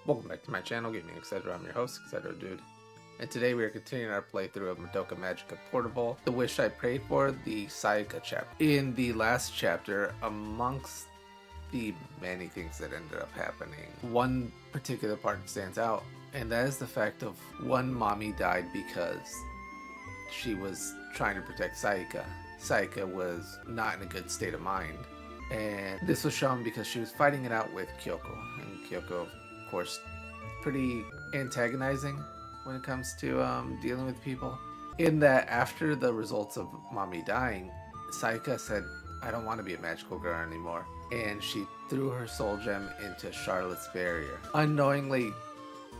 Welcome back to my channel, Gaming Etc. I'm your host, Etc. Dude. And today we are continuing our playthrough of Madoka Magica Portable, The Wish I Prayed For, the Sayaka chapter. In the last chapter, amongst the many things that ended up happening, one particular part stands out, and that is the fact of one mommy died because she was trying to protect Sayaka. Sayaka was not in a good state of mind, and this was shown because she was fighting it out with Kyoko, and Kyoko, of course, pretty antagonizing when it comes to dealing with people. In that, after the results of mommy dying, Sayaka said, I don't want to be a magical girl anymore, and she threw her soul gem into Charlotte's barrier, unknowingly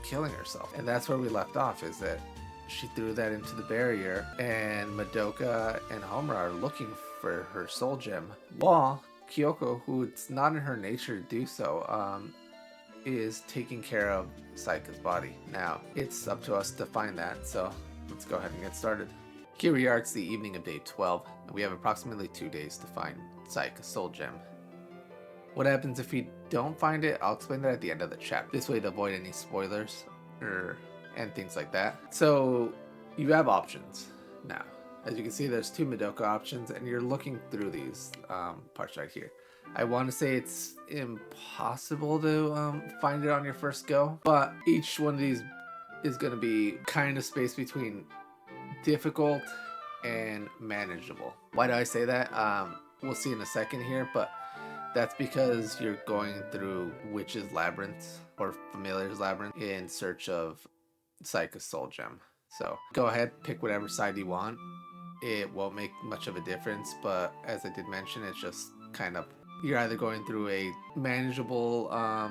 killing herself. And that's where we left off, is that she threw that into the barrier, and Madoka and Homura are looking for her soul gem, while Kyoko, who it's not in her nature to do so, is taking care of Sayaka's body. Now, it's up to us to find that, so let's go ahead and get started. Here we are, it's the evening of day 12, and we have approximately 2 days to find Sayaka's soul gem. What happens if we don't find it? I'll explain that at the end of the chapter. This way to avoid any spoilers and things like that. So you have options now. As you can see, there's 2 Madoka options, and you're looking through these parts right here. I want to say it's impossible to find it on your first go, but each one of these is going to be kind of spaced between difficult and manageable. Why do I say that? We'll see in a second here, but that's because you're going through Witch's Labyrinth or Familiar's Labyrinth in search of Sayaka's soul gem. So go ahead, pick whatever side you want. It won't make much of a difference, but as I did mention, it's just kind of, you're either going through a manageable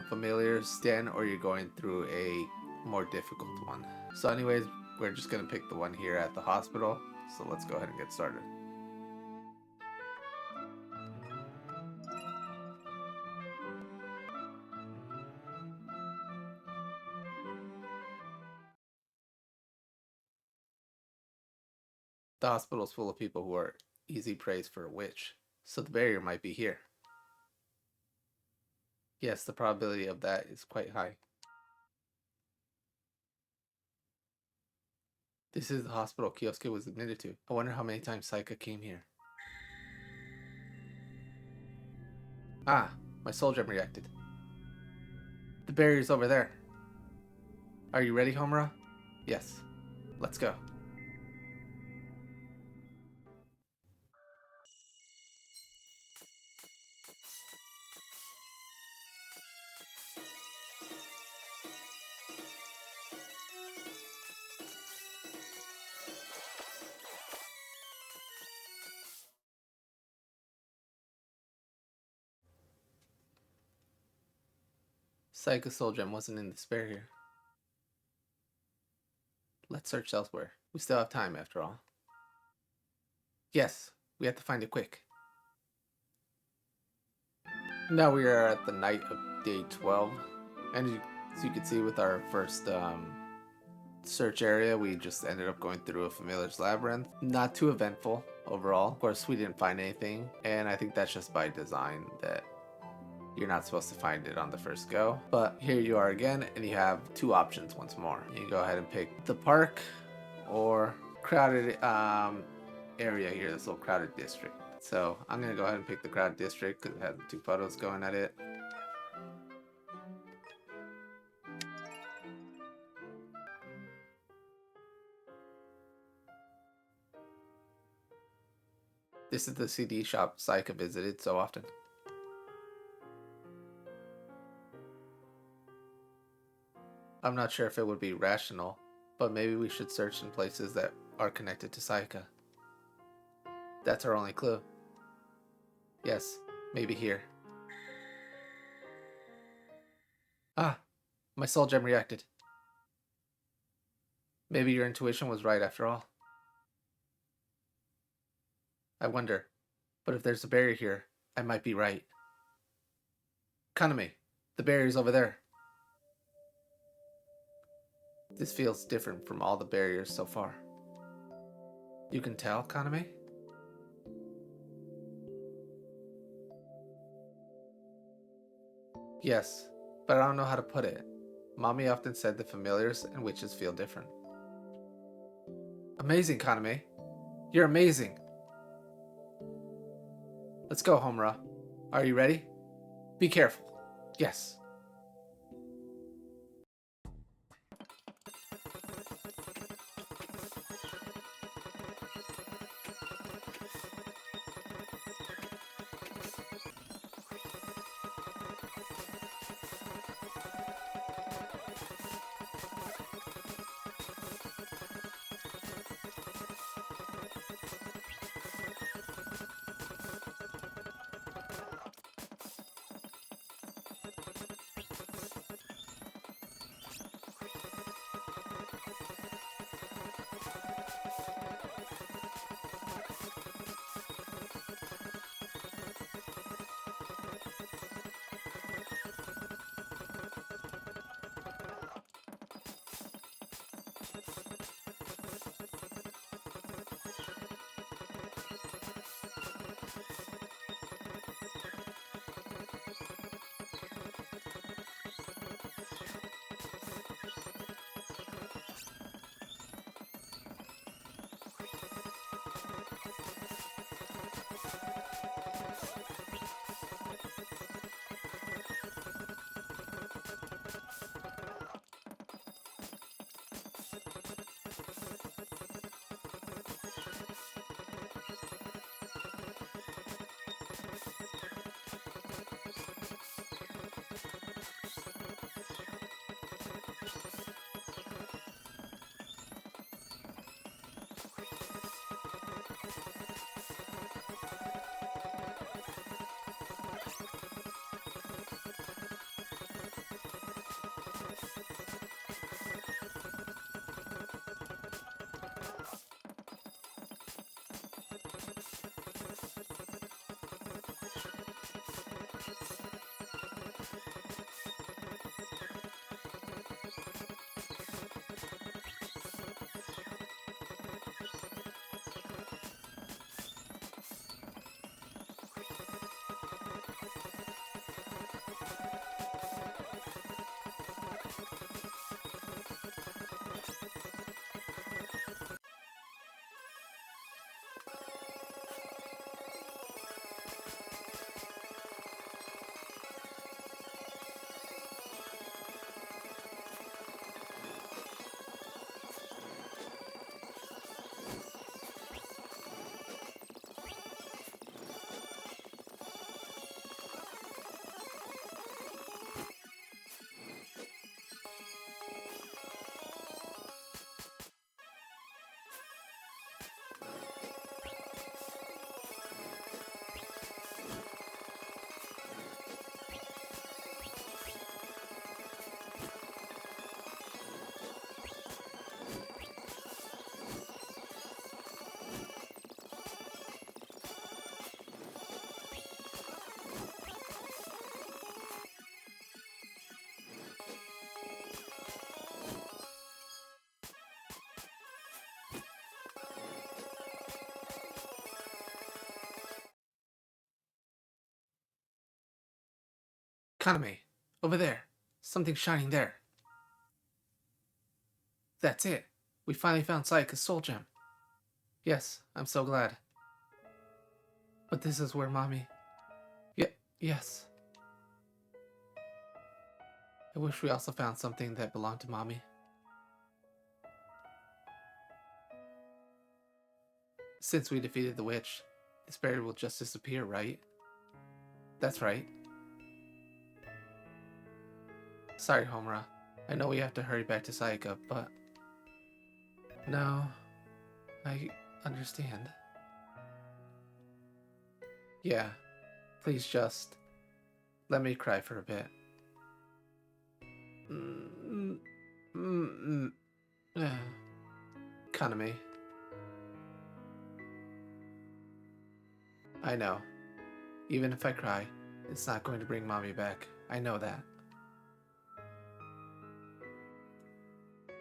Familiar's den, or you're going through a more difficult one. So anyways, we're just going to pick the one here at the hospital. So let's go ahead and get started. The hospital is full of people who are easy prey for a witch, so the barrier might be here. Yes, the probability of that is quite high. This is the hospital Kyosuke was admitted to. I wonder how many times Sayaka came here. Ah, my soul gem reacted. The barrier's over there. Are you ready, Homura? Yes. Let's go. Sayaka's soul gem wasn't in this barrier. Let's search elsewhere. We still have time, after all. Yes, we have to find it quick. Now we are at the night of day 12, and as you can see with our first search area, we just ended up going through a Familiar's Labyrinth. Not too eventful overall. Of course, we didn't find anything, and I think that's just by design, that you're not supposed to find it on the first go. But here you are again, and you have 2 options once more. You can go ahead and pick the park or crowded area here, this little crowded district. So I'm gonna go ahead and pick the crowded district because it has 2 photos going at it. This is the CD shop Sayaka visited so often. I'm not sure if it would be rational, but maybe we should search in places that are connected to Sayaka. That's our only clue. Yes, maybe here. Ah, my soul gem reacted. Maybe your intuition was right after all. I wonder, but if there's a barrier here, I might be right. Kaname, the barrier's over there. This feels different from all the barriers so far. You can tell, Kaname? Yes, but I don't know how to put it. Mommy often said the familiars and witches feel different. Amazing, Kaname. You're amazing. Let's go, Homura. Are you ready? Be careful. Yes. Kaname, over there. Something shining there. That's it. We finally found Sayaka's soul gem. Yes, I'm so glad. But this is where Mommy... yes. I wish we also found something that belonged to Mommy. Since we defeated the witch, this barrier will just disappear, right? That's right. Sorry, Homura. I know we have to hurry back to Sayaka, but... No, I understand. Yeah, please just let me cry for a bit. Kaname. I know. Even if I cry, it's not going to bring Mommy back. I know that.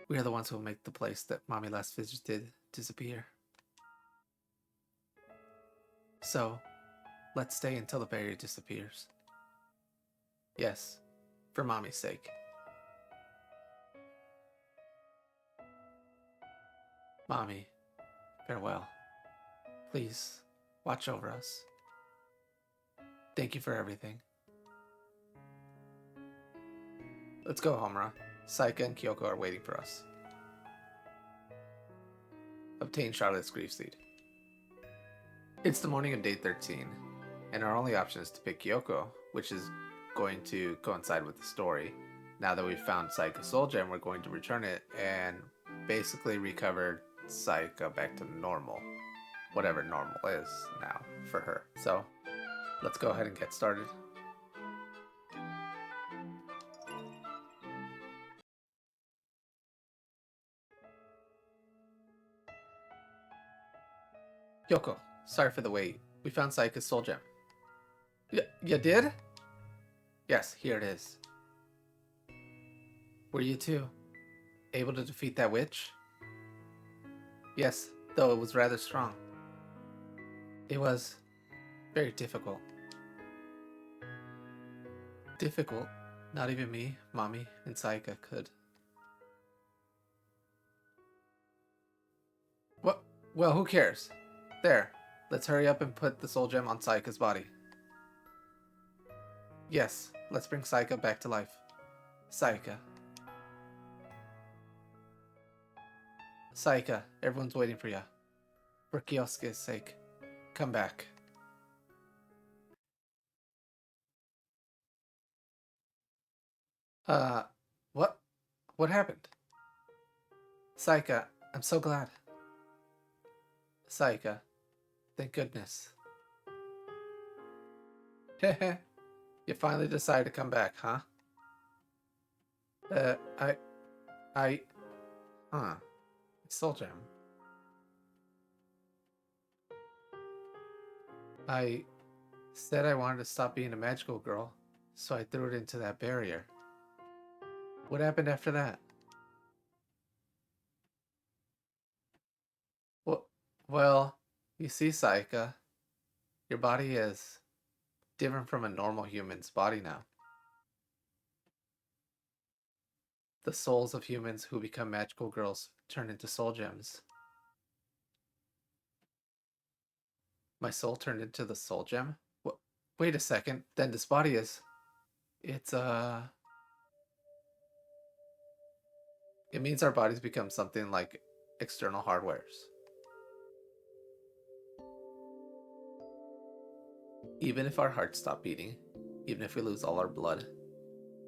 We are the ones who will make the place that Mommy last visited disappear. So, let's stay until the barrier disappears. Yes, for Mommy's sake. Mommy, farewell. Please, watch over us. Thank you for everything. Let's go, Homura. Sayaka and Kyoko are waiting for us. Obtain Charlotte's grief seed. It's the morning of day 13, and our only option is to pick Kyoko, which is going to coincide with the story. Now that we've found Sayaka's soul gem, we're going to return it and basically recover Sayaka back to normal. Whatever normal is now for her. So, let's go ahead and get started. Kyoko, sorry for the wait. We found Sayaka's soul gem. You did? Yes, here it is. Were you too able to defeat that witch? Yes, though it was rather strong. It was very difficult. Difficult? Not even me, Mommy, and Sayaka could. What? Well, who cares? There, let's hurry up and put the soul gem on Sayaka's body. Yes, let's bring Sayaka back to life. Sayaka. Sayaka, everyone's waiting for ya. For Kyosuke's sake, come back. What? What happened? Sayaka, I'm so glad. Sayaka, thank goodness. Heh. You finally decided to come back, huh? Soul gem. I said I wanted to stop being a magical girl, so I threw it into that barrier. What happened after that? Well, you see, Sayaka, your body is different from a normal human's body now. The souls of humans who become magical girls turn into soul gems. My soul turned into the soul gem? Wait a second, then this body is... It means our bodies become something like external hardwares. Even if our hearts stop beating, even if we lose all our blood,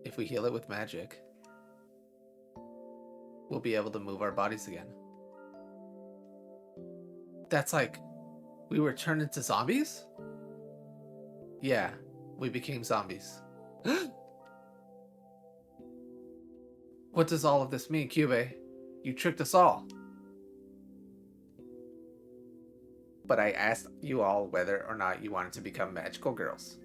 if we heal it with magic, we'll be able to move our bodies again. That's like, we were turned into zombies? Yeah, we became zombies. What does all of this mean, Kyube? You tricked us all. But I asked you all whether or not you wanted to become magical girls.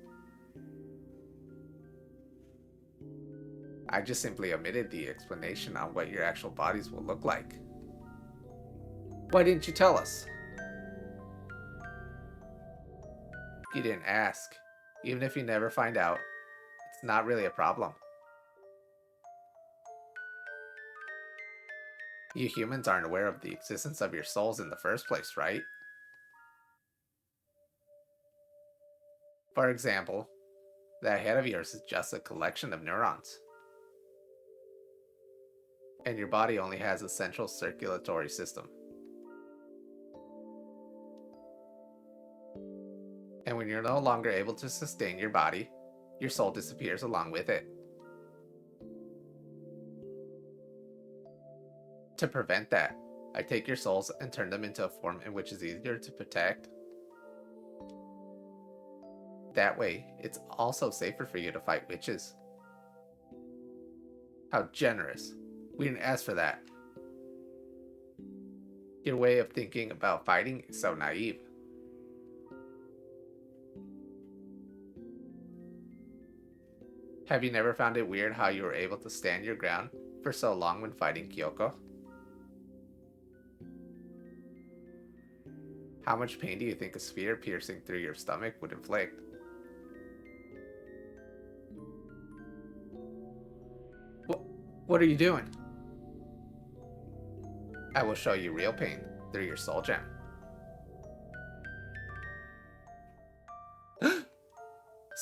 I just simply omitted the explanation on what your actual bodies will look like. Why didn't you tell us? You didn't ask. Even if you never find out, it's not really a problem. You humans aren't aware of the existence of your souls in the first place, right? For example, that head of yours is just a collection of neurons. And your body only has a central circulatory system. And when you're no longer able to sustain your body, your soul disappears along with it. To prevent that, I take your souls and turn them into a form in which is easier to protect. That way, it's also safer for you to fight witches. How generous. We didn't ask for that. Your way of thinking about fighting is so naive. Have you never found it weird how you were able to stand your ground for so long when fighting Kyoko? How much pain do you think a spear piercing through your stomach would inflict? What are you doing? I will show you real pain through your soul gem.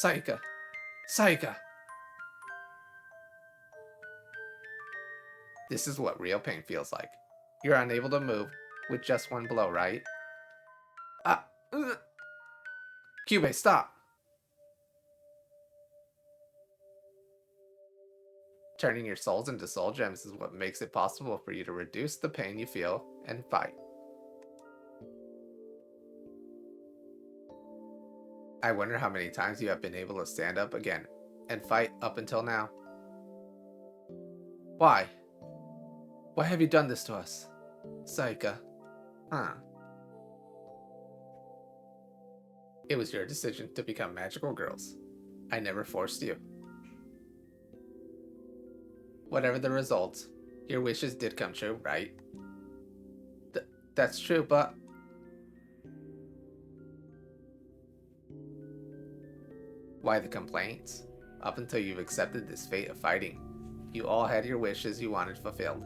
Sayaka! Sayaka! This is what real pain feels like. You're unable to move with just one blow, right? Ah! Kyube, stop! Turning your souls into soul gems is what makes it possible for you to reduce the pain you feel and fight. I wonder how many times you have been able to stand up again and fight up until now. Why? Why have you done this to us? Sayaka. Huh. It was your decision to become magical girls. I never forced you. Whatever the results, your wishes did come true, right? That's true, but... Why the complaints? Up until you've accepted this fate of fighting, you all had your wishes you wanted fulfilled.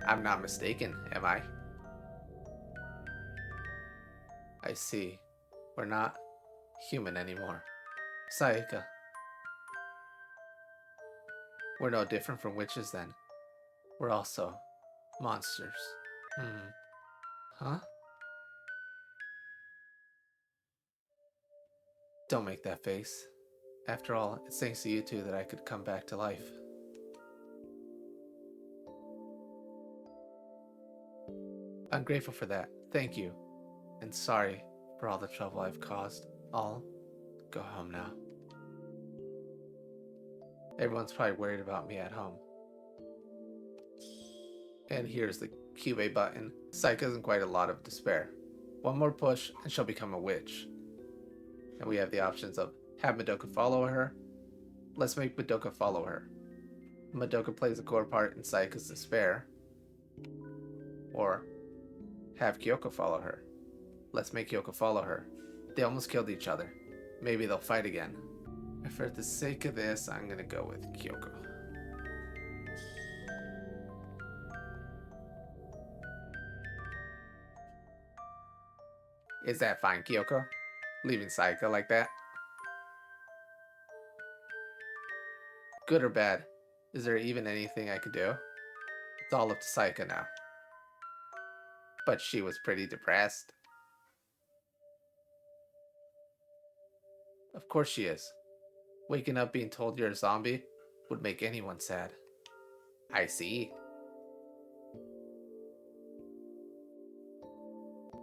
I'm not mistaken, am I? I see. We're not human anymore. Sayaka. We're no different from witches then. We're also monsters. Huh? Don't make that face. After all, it's thanks to you two that I could come back to life. I'm grateful for that. Thank you. And sorry for all the trouble I've caused. I'll go home now. Everyone's probably worried about me at home. And here's the Cube button. Sayaka's in quite a lot of despair. One more push and she'll become a witch. And we have the options of have Madoka follow her. Let's make Madoka follow her. Madoka plays a core part in Sayaka's despair. Or have Kyoko follow her. Let's make Kyoko follow her. They almost killed each other. Maybe they'll fight again. For the sake of this, I'm gonna go with Kyoko. Is that fine, Kyoko? Leaving Sayaka like that? Good or bad? Is there even anything I could do? It's all up to Sayaka now. But she was pretty depressed. Of course she is. Waking up being told you're a zombie would make anyone sad. I see.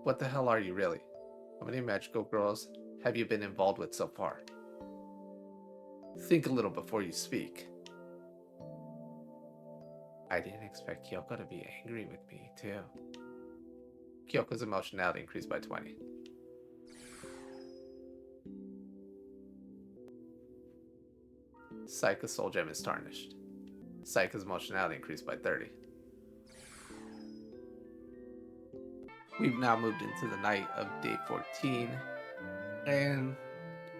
What the hell are you really? How many magical girls have you been involved with so far? Think a little before you speak. I didn't expect Kyoko to be angry with me, too. Kyoko's emotionality increased by 20. Sayaka's soul gem is tarnished. Sayaka's emotionality increased by 30. We've now moved into the night of day 14, and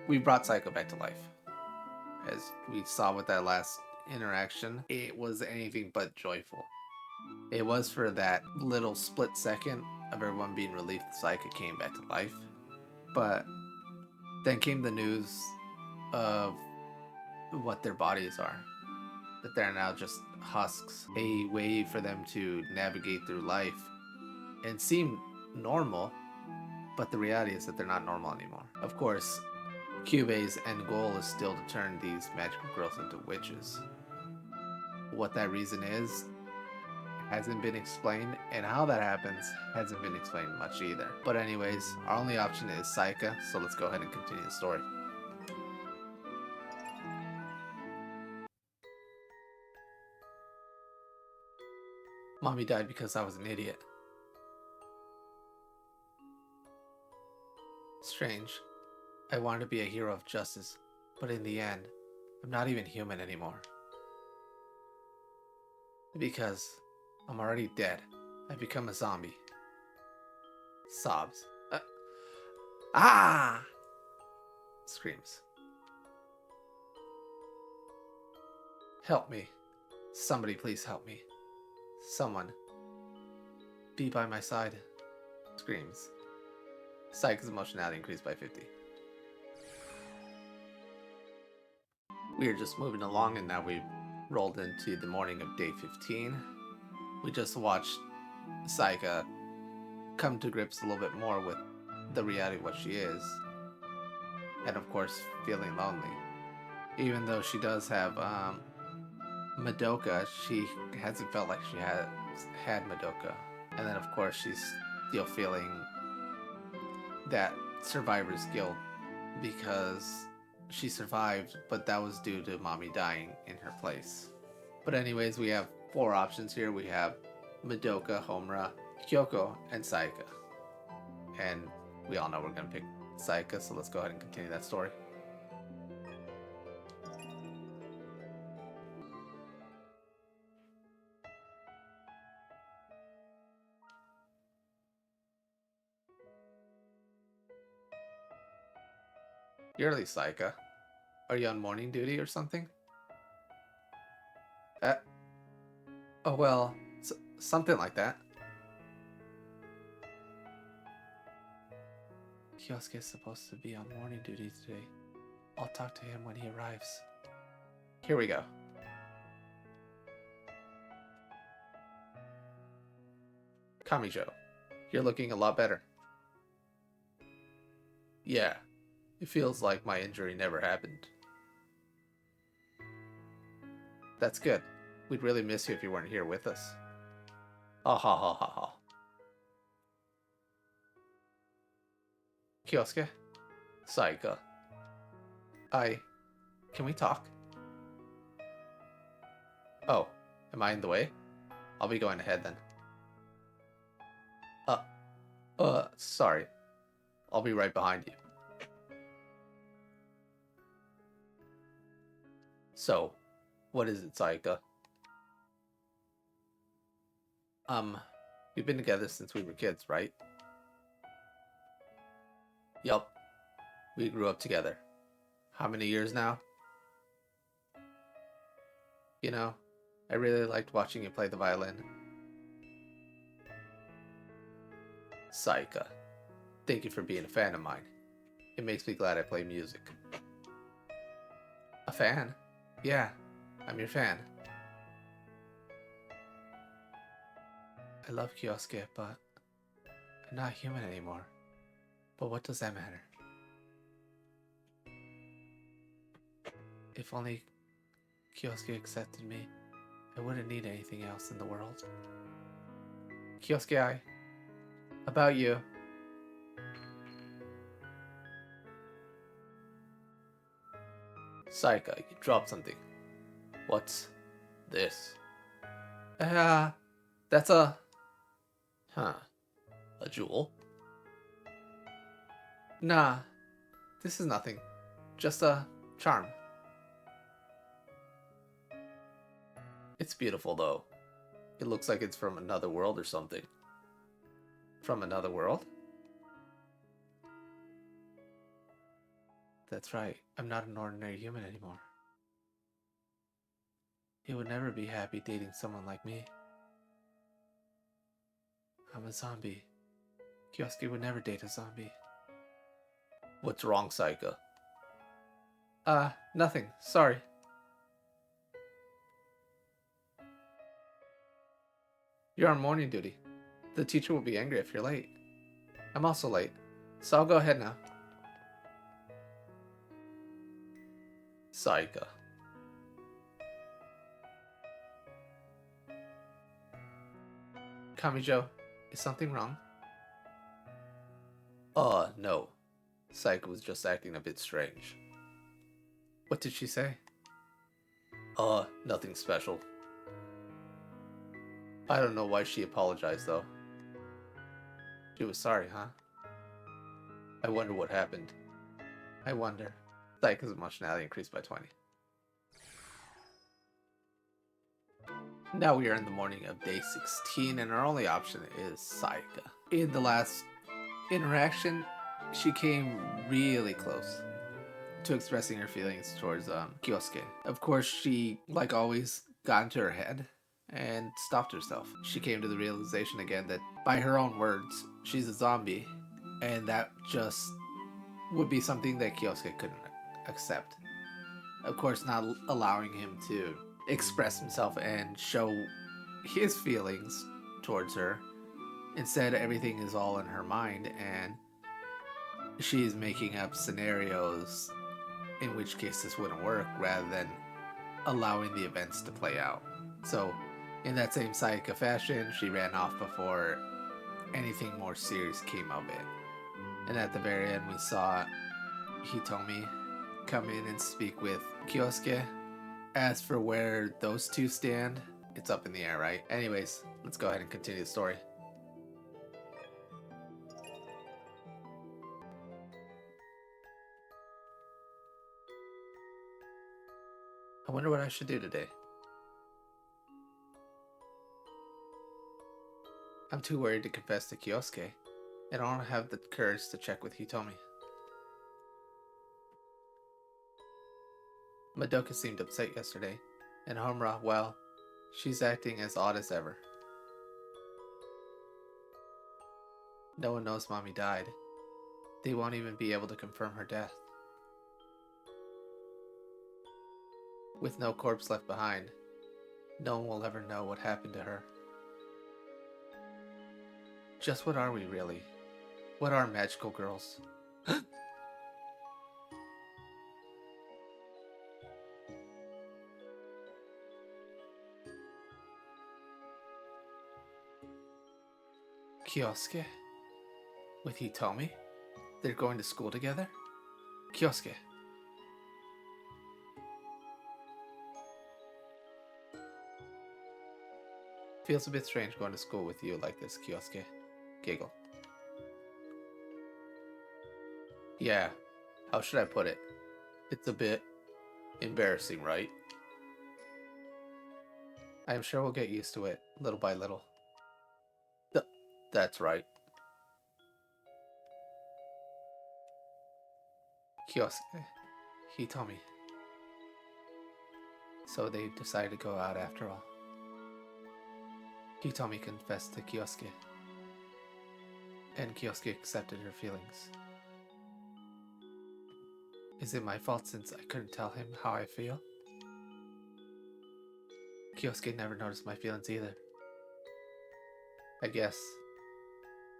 we brought Sayaka back to life. As we saw with that last interaction, it was anything but joyful. It was for that little split second of everyone being relieved that Sayaka came back to life. But then came the news of what their bodies are. That they're now just husks, a way for them to navigate through life and seem normal, but the reality is that they're not normal anymore. Of course, Kyube's end goal is still to turn these magical girls into witches. What that reason is hasn't been explained, and how that happens hasn't been explained much either. But anyways, our only option is Sayaka, so let's go ahead and continue the story. Mommy died because I was an idiot. Strange. I wanted to be a hero of justice, but in the end, I'm not even human anymore. Because I'm already dead. I've become a zombie. Sobs. Ah! Screams. Help me. Somebody please help me. Someone. be by my side. Screams. Sayaka's emotionality increased by 50. We are just moving along, and now we've rolled into the morning of day 15. We just watched Sayaka come to grips a little bit more with the reality of what she is. And of course, feeling lonely. Even though she does have Madoka, she hasn't felt like she had Madoka. And then of course she's still feeling that survivor's guilt because she survived, but that was due to mommy dying in her place. But anyways, we have 4 options here. We have Madoka, Homura, Kyoko, and Sayaka. And we all know we're going to pick Sayaka, so let's go ahead and continue that story. You're early, Sayaka. Are you on morning duty or something? Oh well, something like that. Kyosuke is supposed to be on morning duty today. I'll talk to him when he arrives. Here we go. Kamijo, you're looking a lot better. Yeah, it feels like my injury never happened. That's good. We'd really miss you if you weren't here with us. Ha ha ha ha ha. Kyosuke? Sayaka. Can we talk? Oh, am I in the way? I'll be going ahead then. Sorry. I'll be right behind you. So, what is it, Sayaka? We've been together since we were kids, right? Yup. We grew up together. How many years now? You know, I really liked watching you play the violin. Sayaka, thank you for being a fan of mine. It makes me glad I play music. A fan? Yeah, I'm your fan. I love Kyosuke, but I'm not human anymore. But what does that matter? If only Kyosuke accepted me, I wouldn't need anything else in the world. Kyosuke, about you. Sayaka, you dropped something. What's this? That's a... Huh. A jewel? Nah, this is nothing. Just a charm. It's beautiful, though. It looks like it's from another world or something. From another world? That's right. I'm not an ordinary human anymore. He would never be happy dating someone like me. I'm a zombie. Kyosuke would never date a zombie. What's wrong, Sayaka? Nothing. Sorry. You're on morning duty. The teacher will be angry if you're late. I'm also late, so I'll go ahead now. Sayaka. Kamijo, is something wrong? No. Sayaka was just acting a bit strange. What did she say? Nothing special. I don't know why she apologized, though. She was sorry, huh? I wonder what happened. I wonder. Sayaka's emotionality increased by 20. Now we are in the morning of day 16, and our only option is Sayaka. In the last interaction, she came really close to expressing her feelings towards Kyosuke. Of course, she, like always, got into her head and stopped herself. She came to the realization again that, by her own words, she's a zombie, and that just would be something that Kyosuke couldn't accept. Of course, not allowing him to express himself and show his feelings towards her. Instead, everything is all in her mind, and she's making up scenarios in which case this wouldn't work rather than allowing the events to play out. So, in that same Sayaka fashion, she ran off before anything more serious came of it. And at the very end, we saw Hitomi come in and speak with Kyosuke. As for where those two stand, it's up in the air, right? Anyways, let's go ahead and continue the story. I wonder what I should do today. I'm too worried to confess to Kyosuke, and I don't have the courage to check with Hitomi. Madoka seemed upset yesterday, and Homura, well, she's acting as odd as ever. No one knows Mommy died. They won't even be able to confirm her death. With no corpse left behind, no one will ever know what happened to her. Just what are we, really? What are magical girls? Kyosuke? With Hitomi? They're going to school together? Kyosuke. Feels a bit strange going to school with you like this, Kyosuke. Giggle. Yeah, how should I put it? It's a bit embarrassing, right? I am sure we'll get used to it, little by little. That's right. Kyosuke. Hitomi. So they decided to go out after all. Hitomi confessed to Kyosuke, and Kyosuke accepted her feelings. Is it my fault since I couldn't tell him how I feel? Kyosuke never noticed my feelings either. I guess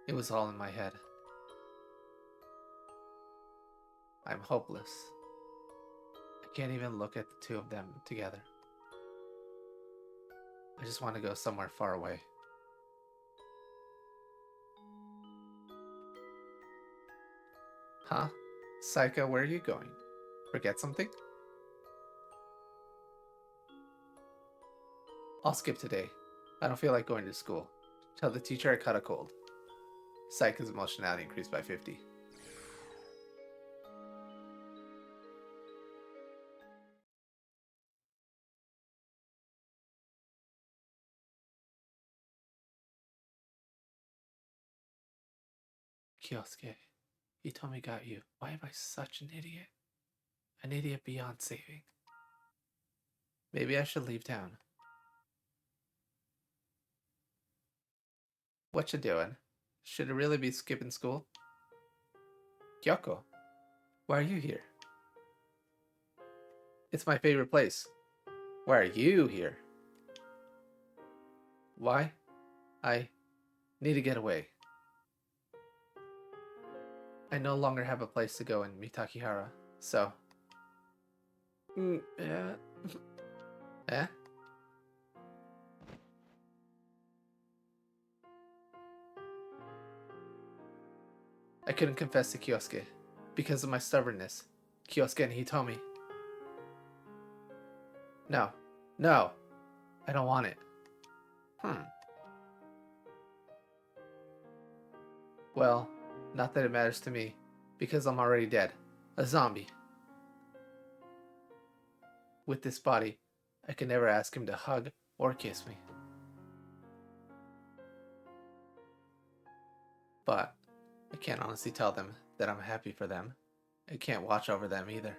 it was all in my head. I'm hopeless. I can't even look at the two of them together. I just want to go somewhere far away. Huh? Sayaka, where are you going? Forget something? I'll skip today. I don't feel like going to school. Tell the teacher I caught a cold. Sayaka's emotionality increased by 50. Kyosuke, Hitomi got you. Why am I such an idiot? An idiot beyond saving. Maybe I should leave town. What you doing? Should it really be skipping school? Kyoko, why are you here? It's my favorite place. Why are you here? Why? I need to get away. I no longer have a place to go in Mitakihara, so... yeah. Eh? I couldn't confess to Kyosuke because of my stubbornness. Kyosuke and Hitomi. No. No! I don't want it. Well, not that it matters to me, because I'm already dead. A zombie. With this body, I can never ask him to hug or kiss me. But I can't honestly tell them that I'm happy for them. I can't watch over them either.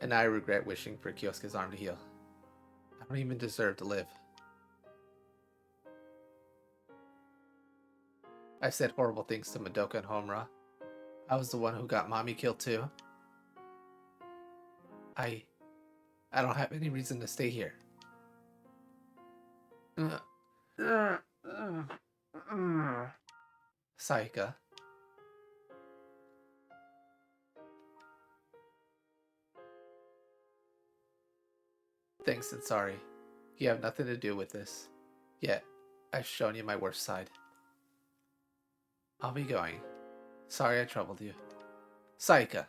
And I regret wishing for Kyosuke's arm to heal. I don't even deserve to live. I said horrible things to Madoka and Homura. I was the one who got mommy killed too. I don't have any reason to stay here. Sayaka. Thanks and sorry. You have nothing to do with this. Yet, I've shown you my worst side. I'll be going. Sorry I troubled you. Sayaka.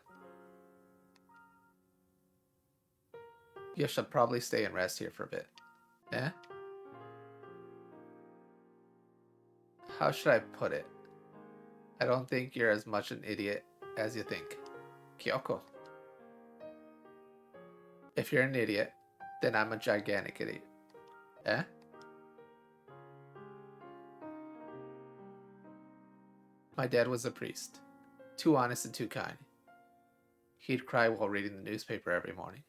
You should probably stay and rest here for a bit. Eh? How should I put it? I don't think you're as much an idiot as you think. Kyoko. If you're an idiot, then I'm a gigantic idiot. Eh? My dad was a priest. Too honest and too kind. He'd cry while reading the newspaper every morning.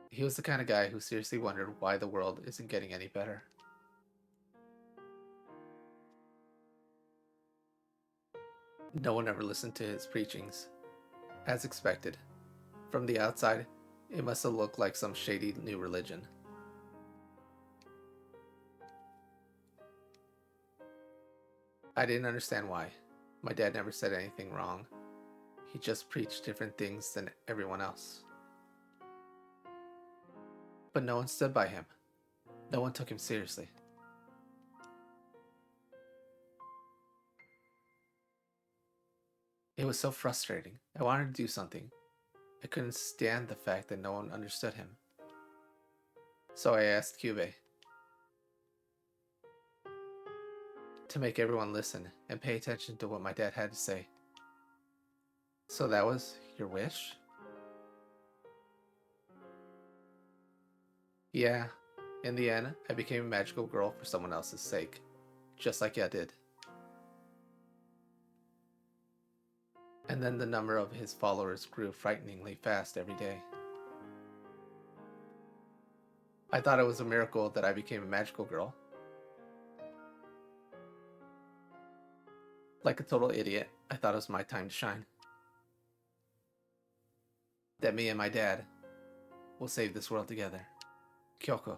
He was the kind of guy who seriously wondered why the world isn't getting any better. No one ever listened to his preachings. As expected. From the outside, it must have looked like some shady new religion. I didn't understand why. My dad never said anything wrong. He just preached different things than everyone else. But no one stood by him. No one took him seriously. It was so frustrating. I wanted to do something. I couldn't stand the fact that no one understood him. So I asked Kyubei to make everyone listen and pay attention to what my dad had to say. So that was your wish? Yeah, in the end, I became a magical girl for someone else's sake, just like I did. And then the number of his followers grew frighteningly fast every day. I thought it was a miracle that I became a magical girl. Like a total idiot, I thought it was my time to shine. That me and my dad will save this world together. Kyoko.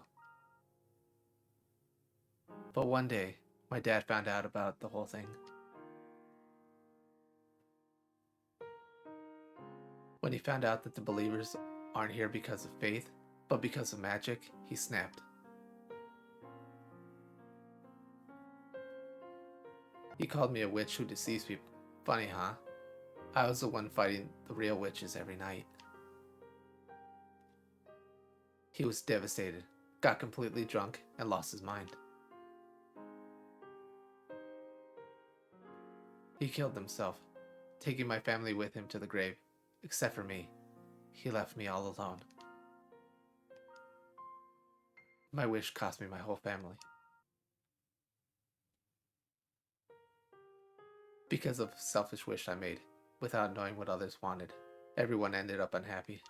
But one day, my dad found out about the whole thing. When he found out that the believers aren't here because of faith, but because of magic, he snapped. He called me a witch who deceives people. Funny, huh? I was the one fighting the real witches every night. He was devastated, got completely drunk, and lost his mind. He killed himself, taking my family with him to the grave, except for me. He left me all alone. My wish cost me my whole family. Because of a selfish wish I made, without knowing what others wanted, everyone ended up unhappy.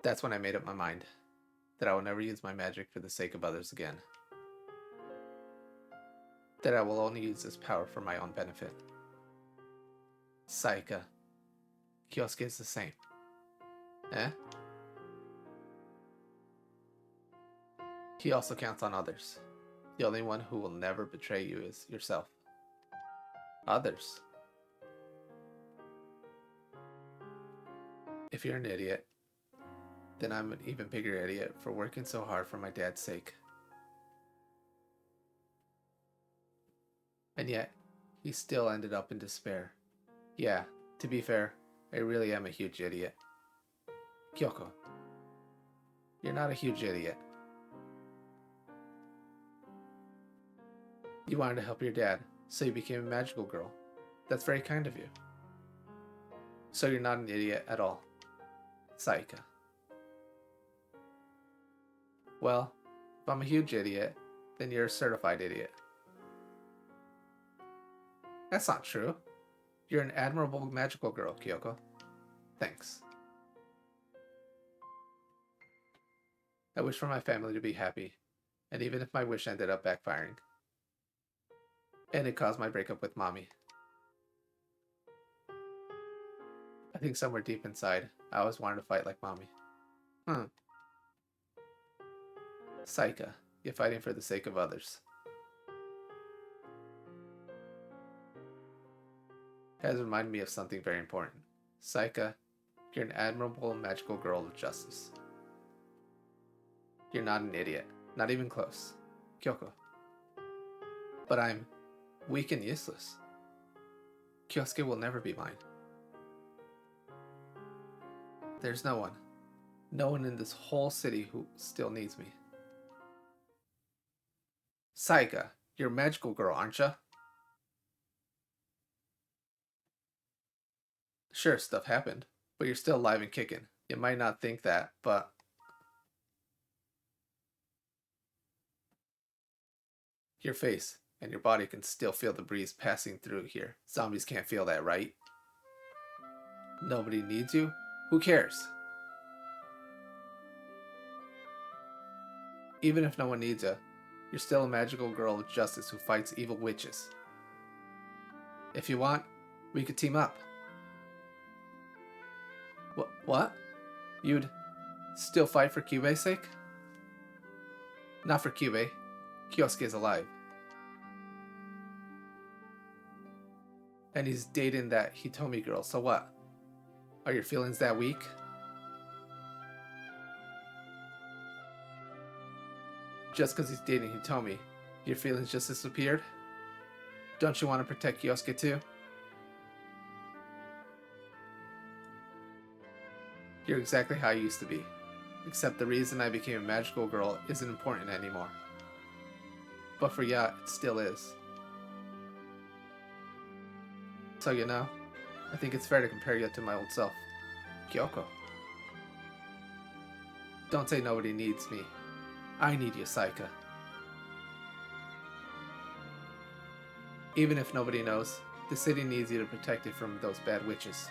That's when I made up my mind, that I will never use my magic for the sake of others again. That I will only use this power for my own benefit. Sayaka. Kyosuke is the same. Eh? He also counts on others. The only one who will never betray you is yourself. Others. If you're an idiot, then I'm an even bigger idiot for working so hard for my dad's sake. And yet, he still ended up in despair. Yeah, to be fair, I really am a huge idiot. Kyoko, you're not a huge idiot. You wanted to help your dad, so you became a magical girl. That's very kind of you. So you're not an idiot at all. Sayaka. Well, if I'm a huge idiot, then you're a certified idiot. That's not true. You're an admirable magical girl, Kyoko. Thanks. I wish for my family to be happy, and even if my wish ended up backfiring. And it caused my breakup with Mommy. I think somewhere deep inside, I always wanted to fight like Mommy. Sayaka, you're fighting for the sake of others. Has reminded me of something very important. Sayaka, you're an admirable magical girl of justice. You're not an idiot. Not even close. Kyoko. But I'm weak and useless. Kyosuke will never be mine. There's no one. No one in this whole city who still needs me. Sayaka, you're a magical girl, aren't you? Sure, stuff happened, but you're still alive and kicking. You might not think that, but... Your face and your body can still feel the breeze passing through here. Zombies can't feel that, right? Nobody needs you? Who cares? Even if no one needs you, you're still a magical girl of justice who fights evil witches. If you want, we could team up. What? You'd still fight for Kyube's sake? Not for Kyube. Kyosuke is alive. And he's dating that Hitomi girl, so what? Are your feelings that weak? Just because he's dating Hitomi, your feelings just disappeared? Don't you want to protect Kyosuke too? You're exactly how you used to be. Except the reason I became a magical girl isn't important anymore. But for ya, it still is. So you know, I think it's fair to compare you to my old self, Kyoko. Don't say nobody needs me. I need you, Sayaka. Even if nobody knows, the city needs you to protect it from those bad witches.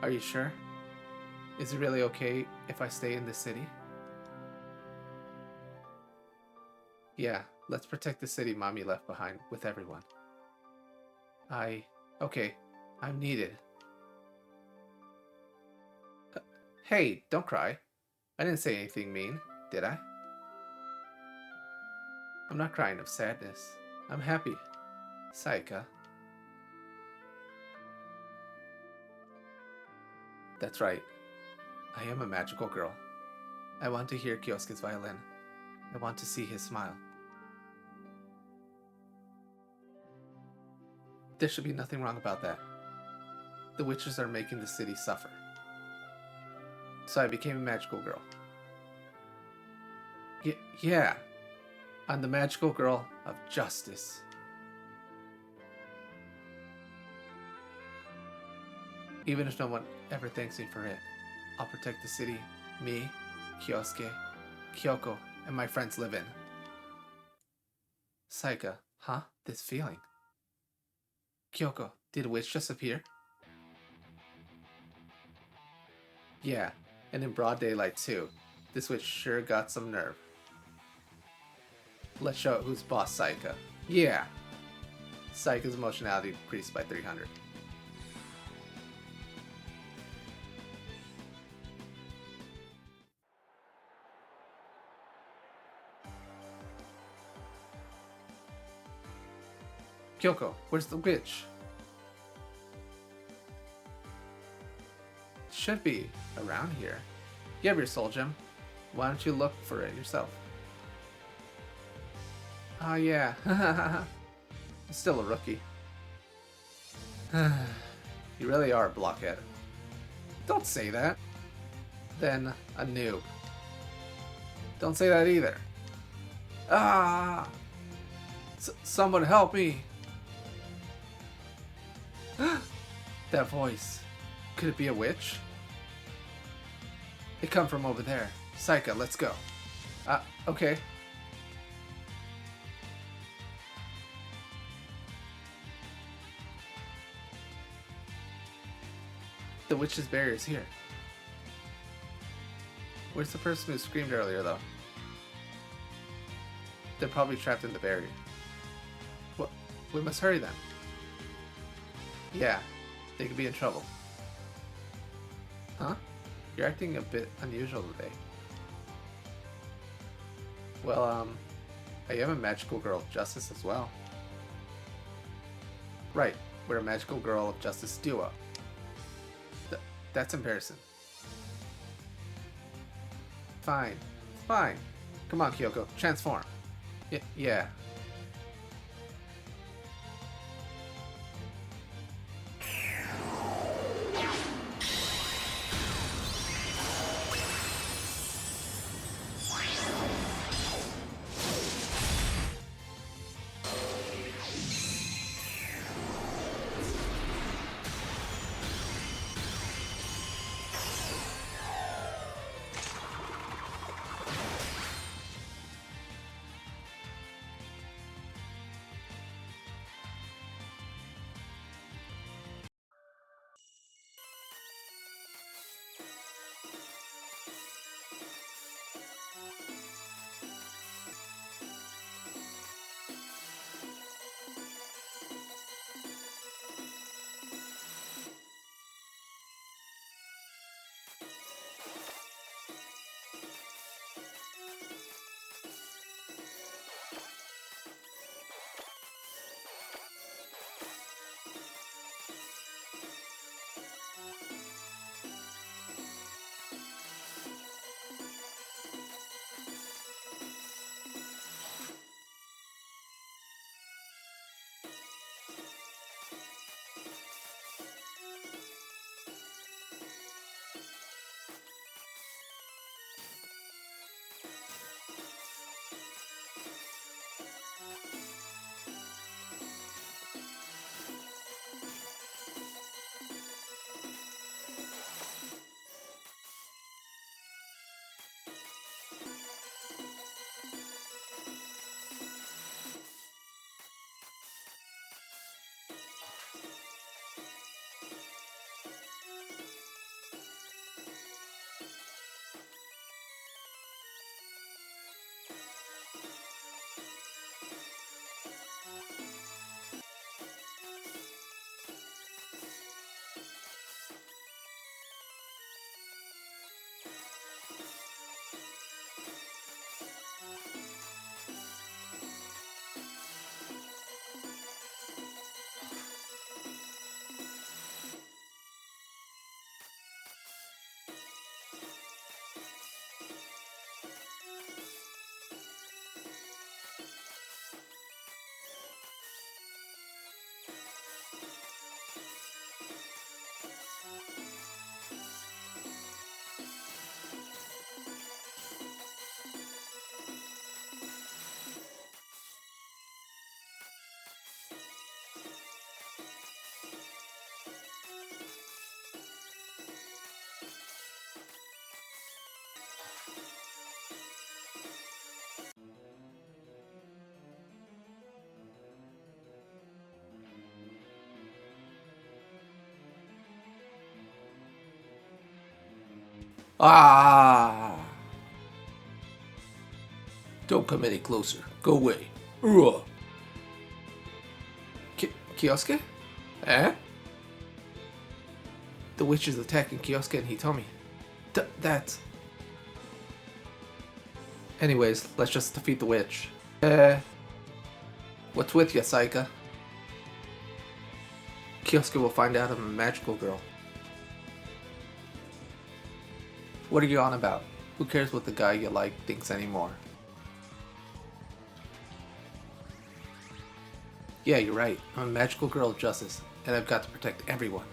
Are you sure? Is it really okay if I stay in this city? Yeah, let's protect the city Mommy left behind with everyone. Okay, I'm needed. Hey, don't cry. I didn't say anything mean, did I? I'm not crying of sadness. I'm happy. Sayaka. That's right. I am a magical girl. I want to hear Kyosuke's violin. I want to see his smile. There should be nothing wrong about that. The witches are making the city suffer. So I became a magical girl. Yeah. I'm the magical girl of justice. Even if no one ever thanks me for it, I'll protect the city me, Kyosuke, Kyoko, and my friends live in. Sayaka, huh? This feeling. Kyoko, did a witch just appear? Yeah, and in broad daylight too. This witch sure got some nerve. Let's show it who's boss, Sayaka. Yeah! Sayaka's emotionality decreased by 300. Kyoko, where's the witch? Should be around here. You have your soul gem. Why don't you look for it yourself? Oh yeah, still a rookie. You really are a blockhead. Don't say that. Then a noob. Don't say that either. Ah! Someone help me! That voice. Could it be a witch? It come from over there. Sayaka, let's go. Okay. The witch's barrier is here. Where's the person who screamed earlier, though? They're probably trapped in the barrier. What? We must hurry then. Yeah, they could be in trouble. Huh? You're acting a bit unusual today. Well, I am a magical girl of justice as well. Right, we're a magical girl of justice duo. That's embarrassing. Fine. Fine. Come on, Kyoko. Transform. Yeah. Ah! Don't come any closer. Go away. Kyosuke? Eh? The witch is attacking Kyosuke and Hitomi. That's... Anyways, let's just defeat the witch. What's with ya, Sayaka? Kyosuke will find out I'm a magical girl. What are you on about? Who cares what the guy you like thinks anymore? Yeah, you're right. I'm a magical girl of justice, and I've got to protect everyone.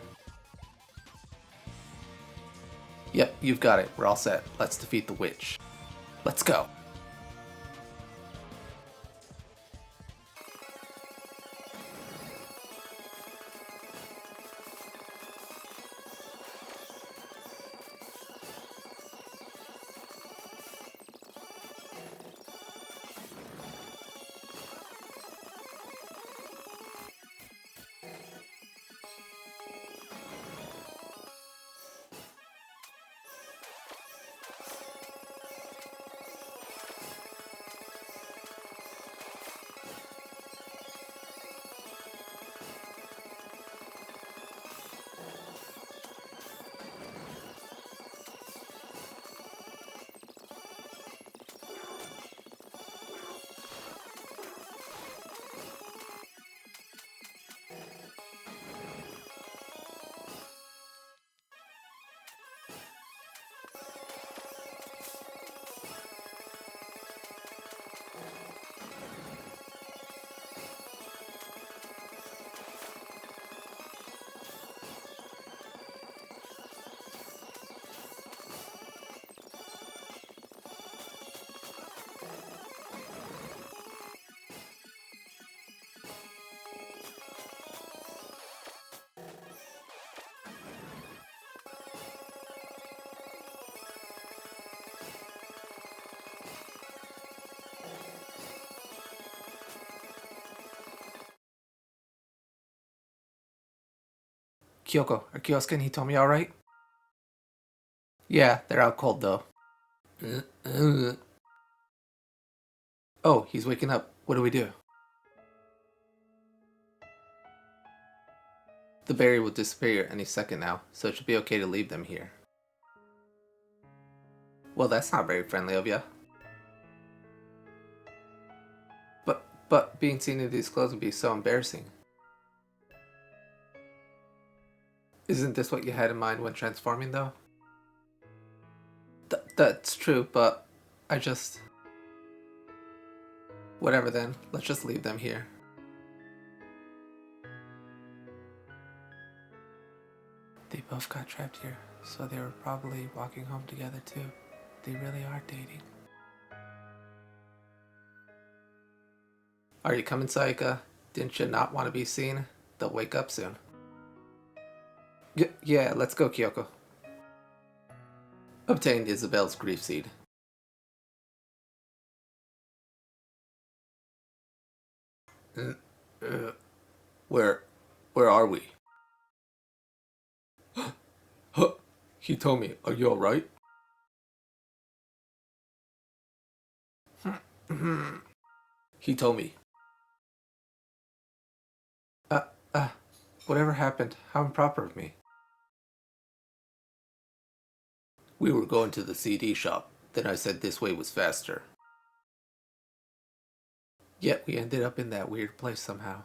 Yep, you've got it. We're all set. Let's defeat the witch. Let's go. Kyoko, are Kyosuke and Hitomi alright? Yeah, they're out cold though. Oh, he's waking up. What do we do? The barrier will disappear any second now, so it should be okay to leave them here. Well, that's not very friendly of ya. But being seen in these clothes would be so embarrassing. Isn't this what you had in mind when transforming, though? That's true, but I just... Whatever then, let's just leave them here. They both got trapped here, so they were probably walking home together too. They really are dating. Are you coming, Sayaka? Didn't you not want to be seen? They'll wake up soon. Yeah, let's go, Kyoko. Obtained Izabel's grief seed. Where are we? Huh, Hitomi, are you alright? Hitomi. Uh, uh, whatever happened? How improper of me. We were going to the CD shop. Then I said this way was faster. Yet we ended up in that weird place somehow.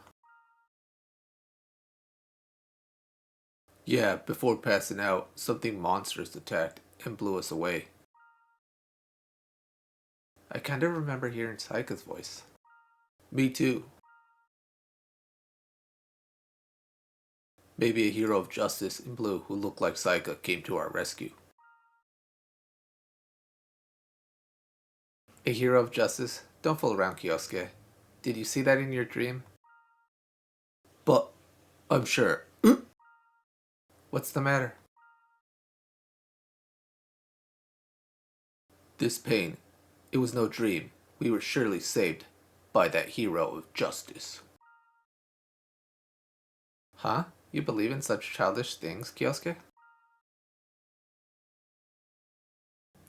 Yeah, before passing out, something monstrous attacked and blew us away. I kind of remember hearing Sayaka's voice. Me too. Maybe a hero of justice in blue who looked like Sayaka came to our rescue. A hero of justice? Don't fool around, Kyosuke. Did you see that in your dream? But I'm sure. What's the matter? This pain. It was no dream. We were surely saved by that hero of justice. Huh? You believe in such childish things, Kyosuke?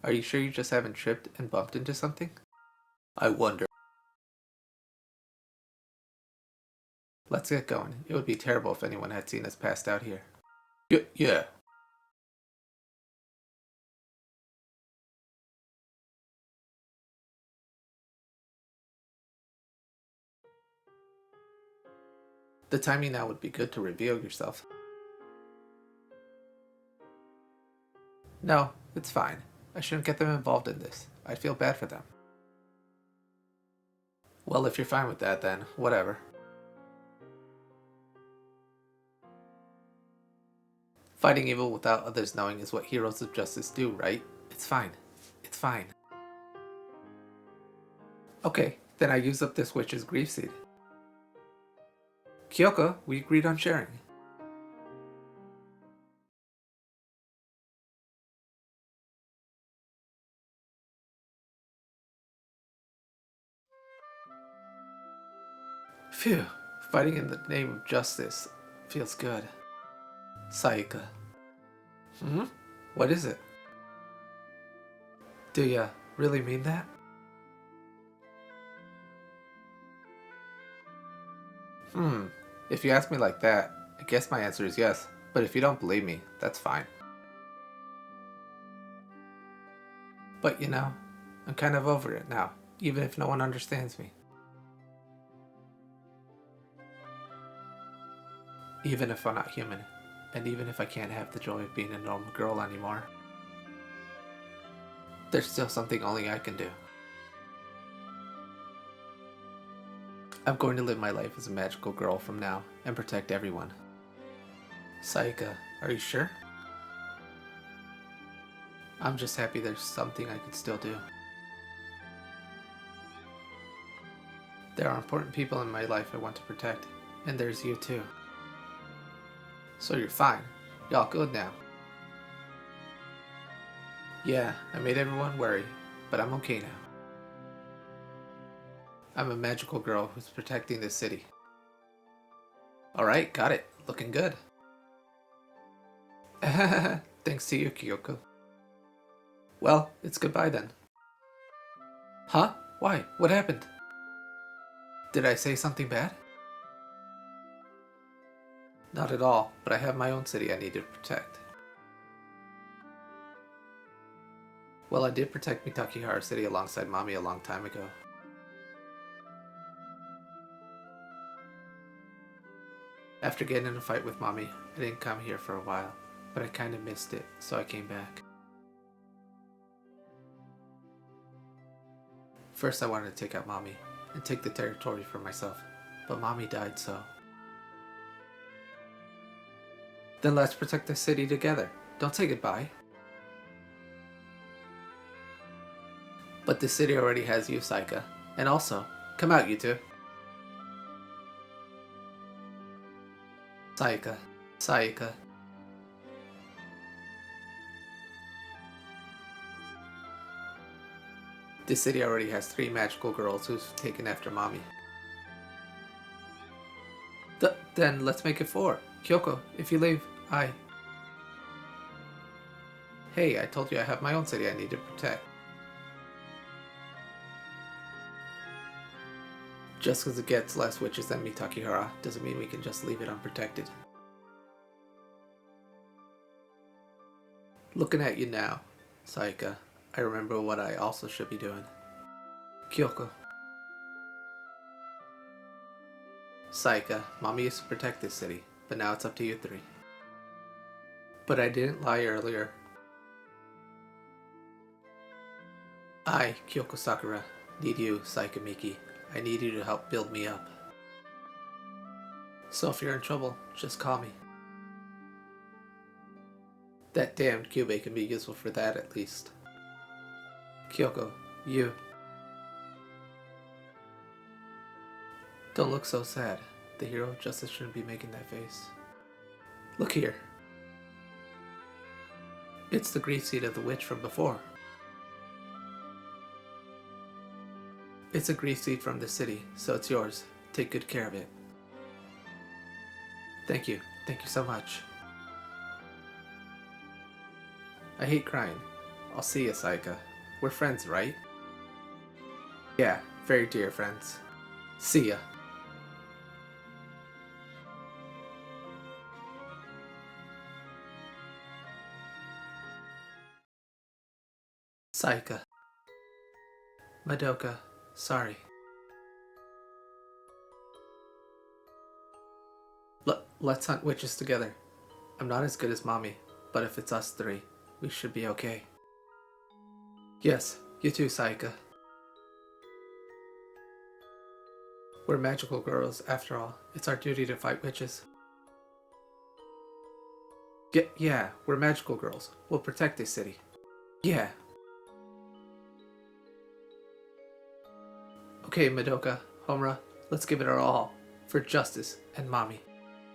Are you sure you just haven't tripped and bumped into something? I wonder. Let's get going. It would be terrible if anyone had seen us passed out here. Yeah. The timing now would be good to reveal yourself. No, it's fine. I shouldn't get them involved in this. I'd feel bad for them. Well, if you're fine with that, then whatever. Fighting evil without others knowing is what heroes of justice do, right? It's fine. It's fine. Okay, then I use up this witch's grief seed. Kyoko, we agreed on sharing. Phew, fighting in the name of justice feels good. Sayaka. Hmm? What is it? Do ya really mean that? If you ask me like that, I guess my answer is yes. But if you don't believe me, that's fine. But you know, I'm kind of over it now, even if no one understands me. Even if I'm not human, and even if I can't have the joy of being a normal girl anymore, there's still something only I can do. I'm going to live my life as a magical girl from now and protect everyone. Sayaka, are you sure? I'm just happy there's something I can still do. There are important people in my life I want to protect, and there's you too. So you're fine. You're all good now. Yeah, I made everyone worry, but I'm okay now. I'm a magical girl who's protecting this city. Alright, got it. Looking good. Thanks to you, Kyoko. Well, it's goodbye then. Huh? Why? What happened? Did I say something bad? Not at all, but I have my own city I need to protect. Well, I did protect Mitakihara City alongside Mommy a long time ago. After getting in a fight with Mommy, I didn't come here for a while, but I kinda missed it, so I came back. First I wanted to take out Mommy, and take the territory for myself, but Mommy died, so... Then let's protect the city together. Don't say goodbye. But the city already has you, Sayaka. And also, come out, you two. Sayaka. Sayaka. This city already has 3 magical girls who've taken after Mommy. Then let's make it 4. Kyoko, if you leave, I... Hey, I told you I have my own city I need to protect. Just because it gets less witches than Mitakihara doesn't mean we can just leave it unprotected. Looking at you now, Sayaka, I remember what I also should be doing. Kyoko. Sayaka, Mommy used to protect this city, but now it's up to you 3. But I didn't lie earlier. I, Kyoko Sakura, need you, Sayaka Miki. I need you to help build me up. So if you're in trouble, just call me. That damned cube can be useful for that at least. Kyoko, you. Don't look so sad. The hero of justice shouldn't be making that face. Look here. It's the grief seed of the witch from before. It's a grief seed from the city, so it's yours. Take good care of it. Thank you. Thank you so much. I hate crying. I'll see you, Sayaka. We're friends, right? Yeah, very dear friends. See ya. Sayaka. Madoka. Sorry. Let's hunt witches together. I'm not as good as Mommy, but if it's us 3, we should be okay. Yes, you too, Sayaka. We're magical girls, after all. It's our duty to fight witches. Yeah, we're magical girls. We'll protect this city. Yeah. Okay, Madoka, Homura, let's give it our all. For justice and Mommy.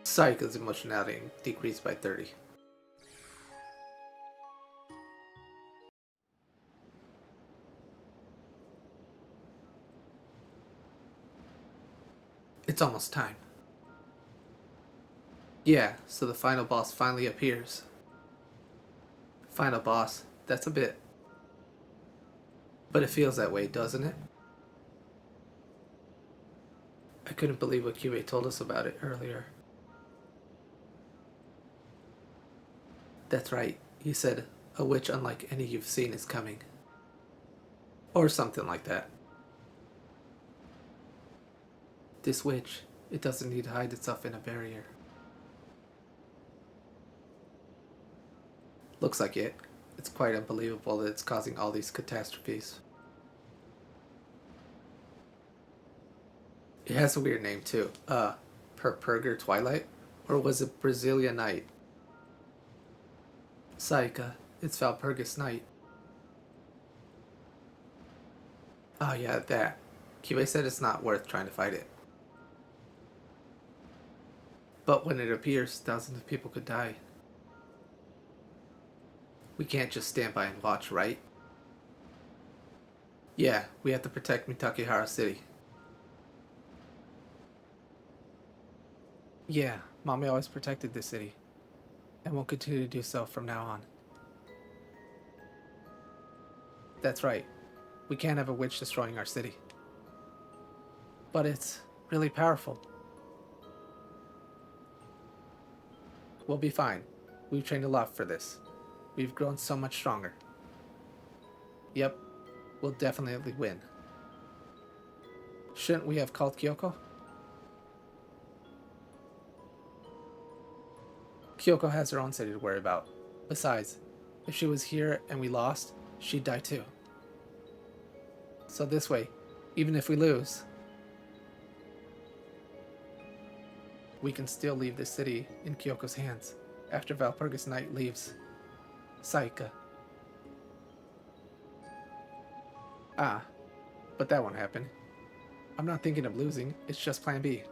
Sayaka's emotionality decreased by 30. It's almost time. Yeah, so the final boss finally appears. Final boss, that's a bit... But it feels that way, doesn't it? I couldn't believe what Kyue told us about it earlier. That's right, he said, a witch unlike any you've seen is coming. Or something like that. This witch, it doesn't need to hide itself in a barrier. Looks like it. It's quite unbelievable that it's causing all these catastrophes. It has a weird name too. Purpurger Twilight? Or was it Brazilian Night? Sayaka, it's Valpurgis Night. Oh yeah, that. Kyue said it's not worth trying to fight it. But when it appears, thousands of people could die. We can't just stand by and watch, right? Yeah, we have to protect Mitakihara City. Yeah, Mommy always protected this city. and will continue to do so from now on. That's right. We can't have a witch destroying our city. But it's really powerful. We'll be fine. We've trained a lot for this. We've grown so much stronger. Yep, we'll definitely win. Shouldn't we have called Kyoko? Kyoko has her own city to worry about. Besides, if she was here and we lost, she'd die too. So this way, even if we lose, we can still leave the city in Kyoko's hands after Valpurgis Night leaves. Sayaka. Ah, but that won't happen. I'm not thinking of losing, it's just plan B.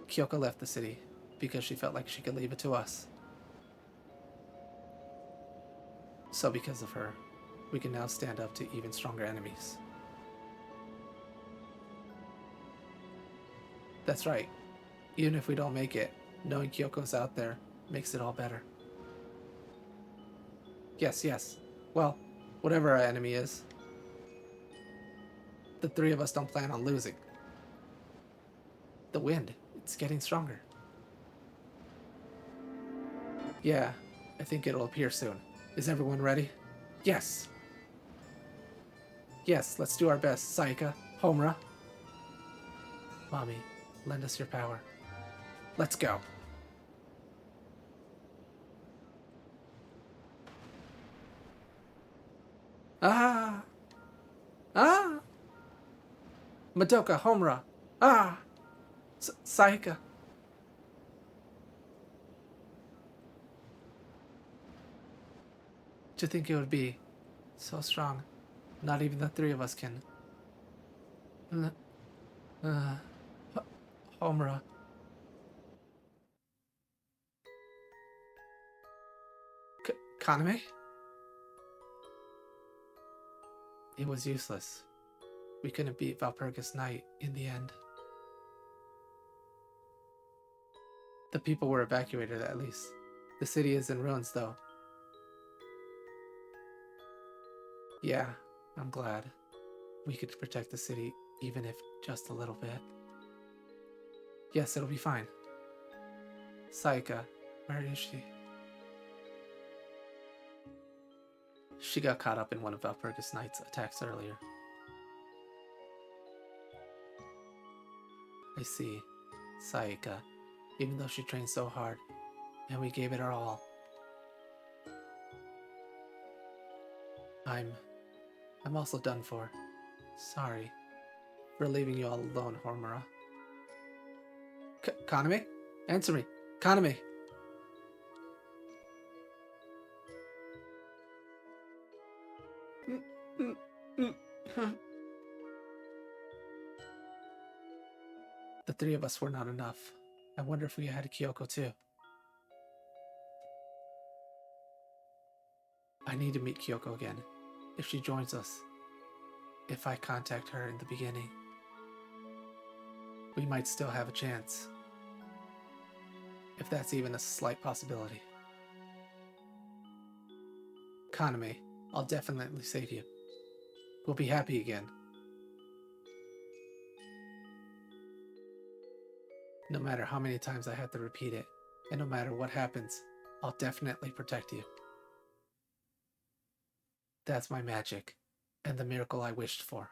Kyoko left the city because she felt like she could leave it to us. So because of her, we can now stand up to even stronger enemies. That's right. Even if we don't make it, knowing Kyoko's out there makes it all better. Yes. Well, whatever our enemy is, the three of us don't plan on losing. The wind, it's getting stronger. Yeah, I think it'll appear soon. Is everyone ready? Yes. Yes, let's do our best, Sayaka, Homura. Mommy, lend us your power. Let's go. Ah! Ah! Madoka, Homura. Ah! Sayaka. To think it would be so strong. Not even the three of us can. Homura. Kaname? It was useless. We couldn't beat Valpurgis Night in the end. The people were evacuated at least. The city is in ruins though. Yeah, I'm glad. We could protect the city even if just a little bit. Yes, it'll be fine. Sayaka, where is she? She got caught up in one of Valpurgis Knight's attacks earlier. I see. Sayaka, even though she trained so hard, and we gave it our all. I'm also done for. Sorry for leaving you all alone, Homura. Kaname? Answer me. Kaname! The three of us were not enough. I wonder if we had Kyoko too. I need to meet Kyoko again. If she joins us. If I contact her in the beginning. We might still have a chance. If that's even a slight possibility. Kaname, I'll definitely save you. We'll be happy again. No matter how many times I have to repeat it, and no matter what happens, I'll definitely protect you. That's my magic, and the miracle I wished for.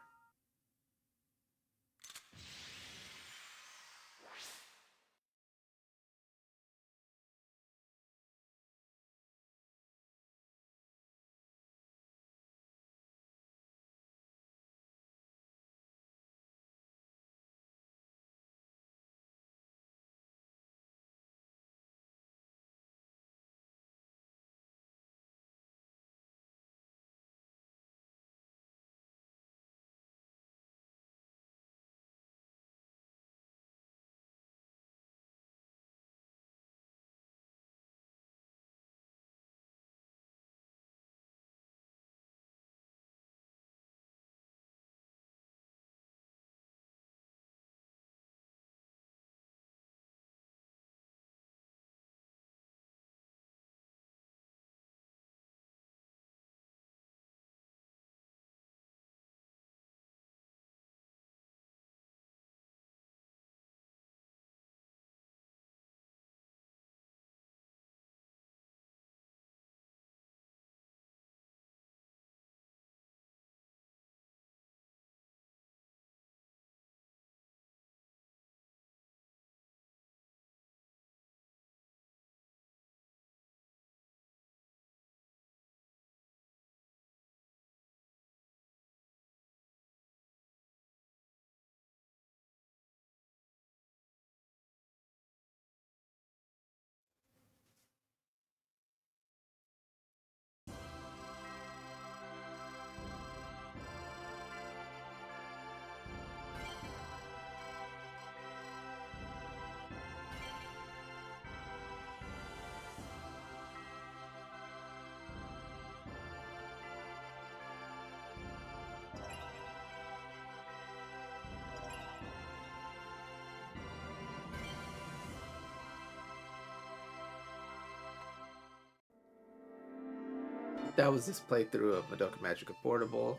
That was this playthrough of Madoka Magica Portable,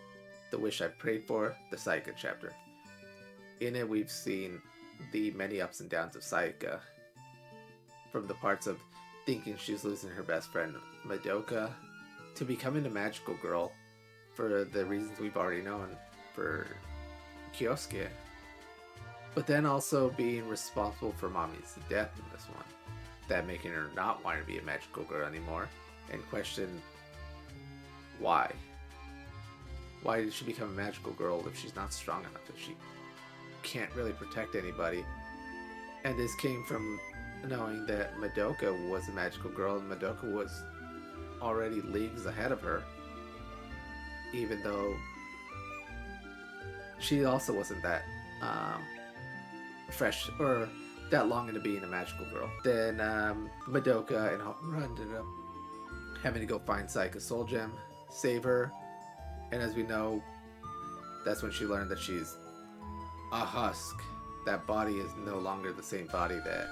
The Wish I Prayed For, the Sayaka chapter. In it, we've seen the many ups and downs of Sayaka, from the parts of thinking she's losing her best friend Madoka, to becoming a magical girl for the reasons we've already known for Kyosuke, but then also being responsible for Mommy's death in this one, that making her not want to be a magical girl anymore, and question why. Why did she become a magical girl if she's not strong enough, if she can't really protect anybody? And this came from knowing that Madoka was a magical girl, and Madoka was already leagues ahead of her, even though she also wasn't that fresh or that long into being a magical girl. Then Madoka and Homura ended up having to go find Sayaka's soul gem, save her, and as we know, that's when she learned that she's a husk. That body is no longer the same body that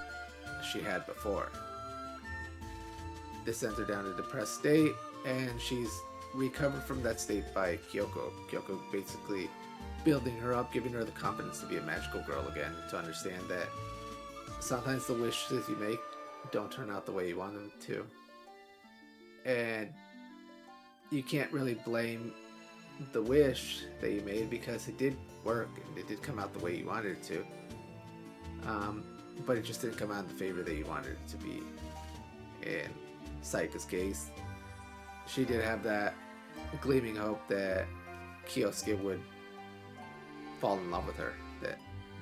she had before. This sends her down a depressed state, and she's recovered from that state by Kyoko. Kyoko basically building her up, giving her the confidence to be a magical girl again, to understand that sometimes the wishes you make don't turn out the way you want them to. And you can't really blame the wish that you made, because it did work and it did come out the way you wanted it to. But it just didn't come out in the favor that you wanted it to be. In Sayaka's case, she did have that gleaming hope that Kyosuke would fall in love with her, that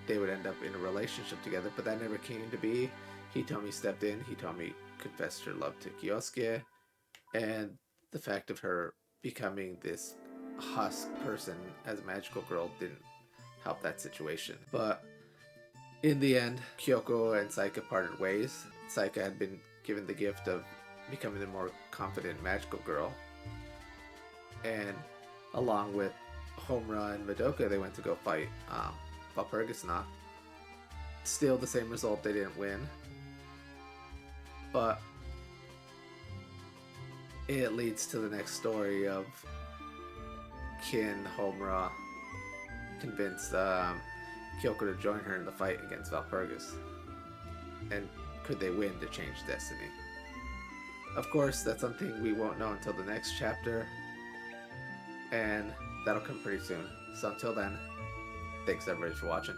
they would end up in a relationship together, but that never came to be. Hitomi stepped in. Hitomi confessed her love to Kyosuke, and the fact of her becoming this husk person as a magical girl didn't help that situation. But in the end, Kyoko and Sayaka parted ways. Sayaka had been given the gift of becoming a more confident magical girl, and along with Homura and Madoka, they went to go fight Valpurgis. Still the same result, they didn't win, but it leads to the next story of, can Homura convince Kyoko to join her in the fight against Valpurgis, and could they win to change destiny? Of course, that's something we won't know until the next chapter, and that'll come pretty soon. So until then, thanks everybody for watching.